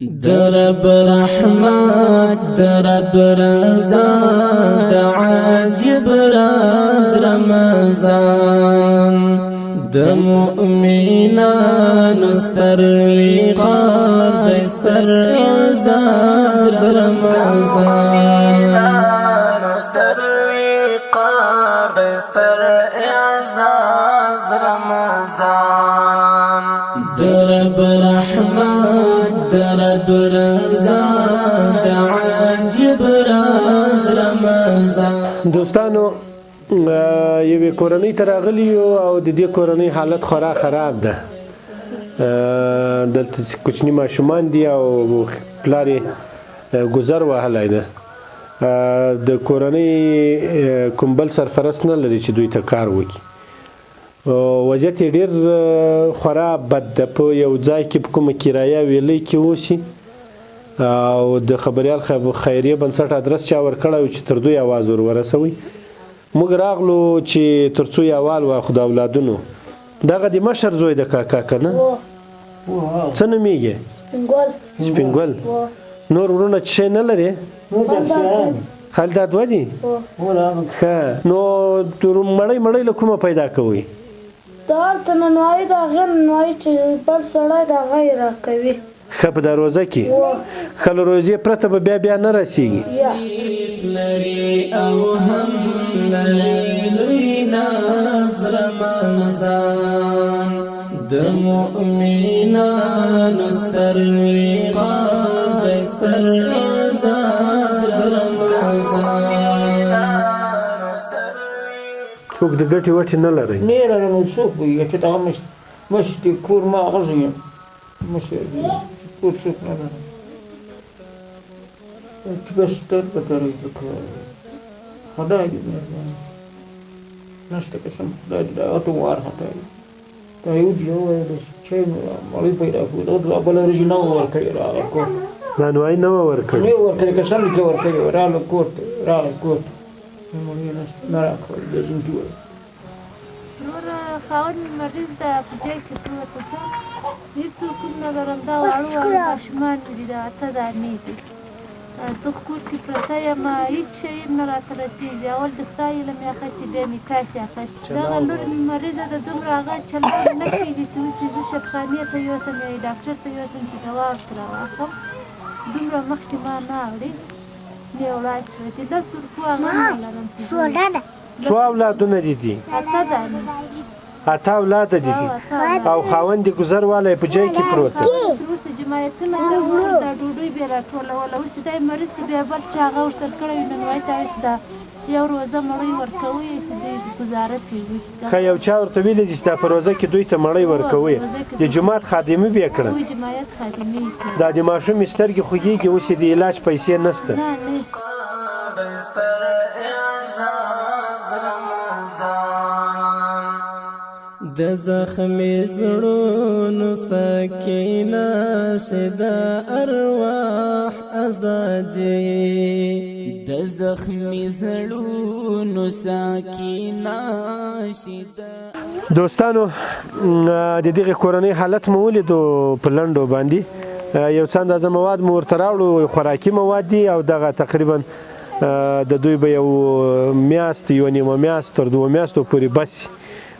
درب رحمت درب رضا عجب راز رمضان د مؤمنانو ستر وقار ستر اعزاز رمضان ستر وقار ستر اعزاز رمضان درب رحمت درب رضا عجب راز رمضان. دوستانو یوې کورنۍ ته راغلي یو او د دې کورنۍ حالت خورا خراب ده. دلته کوچني ماشومان دي او پلار یې ګذر وهلی ده. د کورنۍ کوم بل سرپرست نه لري چې دوی ته کار وکړي. وضعیت یې ډېر خورا بد ده. په یو ځای کې په کومه کرایه ویلۍ کې اوسي او د خبریال خیریه بنسټ ادرس چا ورکړی و چې تر دوی اواز ور ورسوي. موږ راغلو چې تر څو یې احوال واخلو د اولادونو. دغه د مشر زوی د کاکا که نه؟ څه نومېږي؟ سپین ګل. نور ورونه څه شی نه لرې؟ خالد دا دوه دي؟ ښه. نو مړۍ له کومه پیدا کوئ؟ د هلته ننوایي د هغې ننوایي چې بل سړی د هغه یې راکوي. ښه په دا روزه کې ښه له روزې پرته به بیا نه رسېږي. لري او هم لري لوی ناز رمضان د مؤمنانو ستر وقار ستر اعزاز رمضان. څوک د ګټې وټې نه لرئ؟ نه لرم. نو څوک وي چې دغه مشر د کور ما هغه یم مشر کور څوک نه لرم چې بس تر په ترې خدای دې مهرباني نشته قسم خدای دې اته وار خدای ته یو دی وایي چې مړی پیدا کړو دا بل ورځ نه ورکړي راغی کور دا نوای نه ورکړي نه ورکړي قسم دې ورکړي راغی کور مړی نه راکړل د ځینې وایي نور خاوند مې مریض ده په ځای کې پروت ده. هېڅوک نه لرم. دا واړه ماشومان مې دي د اته دانې دي. زه کور کې پرته یم. هېڅ شی نه راته رسېږي. اول د خدای علم یې اخیستې بیا مې کاسې اخیستې. دغه لور مې مریضه ده. دومره هغه چلونه نه کېږي چې اوس یې زه شفخانې ته یوسم یا ډاکټر ته یوسم چې دوا ورته راواخلم. دومره مخکې ما نه اورې بیا ولاړ شوه چې 10 روپو هغه نه لرم. څو اولادونه دي دي؟ اته دانې. اته اولاده دي او خاوند یې ګذر والی په جای کې پروت دی. تر اوسه جماعتونه ته وایي دا ډوډۍ بیا راټولوله. اوس چې دی مریض دی بیا بل چې هغه ورسره کړی وي ننوایي ته اوس دا یو روزه مړۍ ورکوي چې دوی ګزاره کوي. ښه یو چا ورته ویلي دي چې دا په روزه کې دوی ته مړۍ ورکوي. د جومات خادمې به یې کړه. جماعت خادمې دا د ماشوم سترګې خوږېږي. اوس یې د علاج پیسې نشته. د زخمي زړونو سکینه شدا ارواح ازادي د زخمي زړونو سکینه شدا. دوستانو د دغه کورنۍ حالت مو ولیدو په لنډو باندې. یو څه اندازه مواد مو ورته راوړو. خوراکي مواد دي او دغه تقریبا د دوی به یو میاشت یو نیمه میاشت تر 2 میاشتو پورې بس.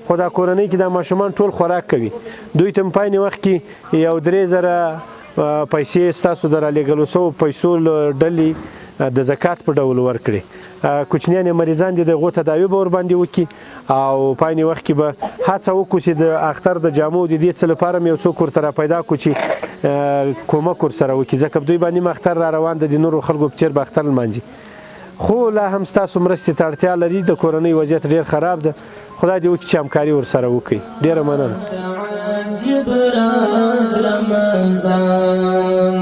خو دا کورنۍ کې دا ماشومان ټول خوراک کوي. دوی ته په عین وخت کې یو 3000 پیسې ستاسو د رالیږلو شویو پیسو ډلې د زکات په ډول ورکړي. کوچنیان مریضان دي د هغو تداوي به ورباندې وکړي او په عین وخت کې به هڅه وکړو چې د اختر د جامو د دې څه لپاره مې یو څوک ورته راپیدا کړو چې کومک ورسره وکړي. ځکه دوی باندې اختر را روان ده. د نورو خلکو په څېر به اختر لمانځي. خو لا هم ستاسو مرستې ته اړتیا لري. د کورنۍ وضعیت ډېر خراب ده. خدای دې وکړي چې همکاري ورسره وکړي. ډېره مننه. عجب راز رمضان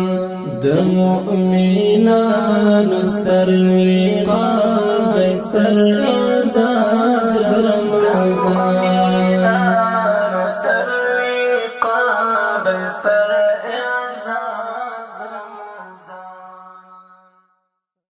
د مؤمنانو ستر وقار ستر